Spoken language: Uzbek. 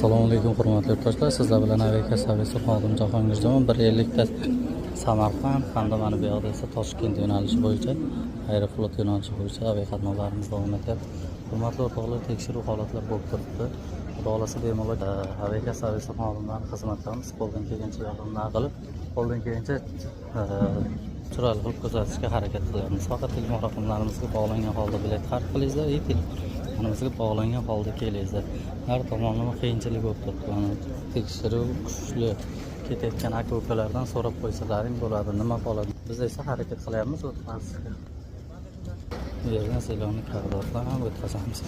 Assalomu alaykum hurmatli yurtdoshlar. Sizlar bilan Aviaka servisi xodimi Jahongirjon 150 ta Samarqand hamda mana bu yoqda esa Toshkent yo'nalishi bo'yicha Aeroflot yo'nalishi bo'yicha aviaqatnovlarimiz davom etyapti. Hurmatli o'rtoqlar, tekshiruv holatlari bo'lib turibdi. Xudo xolasa bemalol Aviaka servisi xodimlari xizmatlarimiz qo'ldan kelgancha yordamlar qilib, qo'ldan kelgancha chiroyli qilib ko'rsatishga harakat qilyapmiz. Faqat telefon raqamlarimizga bog'langan holda bilet xarid qilingizlar, bizga bog'langan holda kelingizlar. Har tomonlama qiyinchilik bo'lib turibdi. Tekshiruv kuchli ketayotgan aka-ukalardan so'rab qo'ysalaring bo'ladi, nima qoladi. Biz esa harakat qilyapmiz, o'tmaslikka. Bu yerdan Selonning qarorlarini ham o'tkazamiz.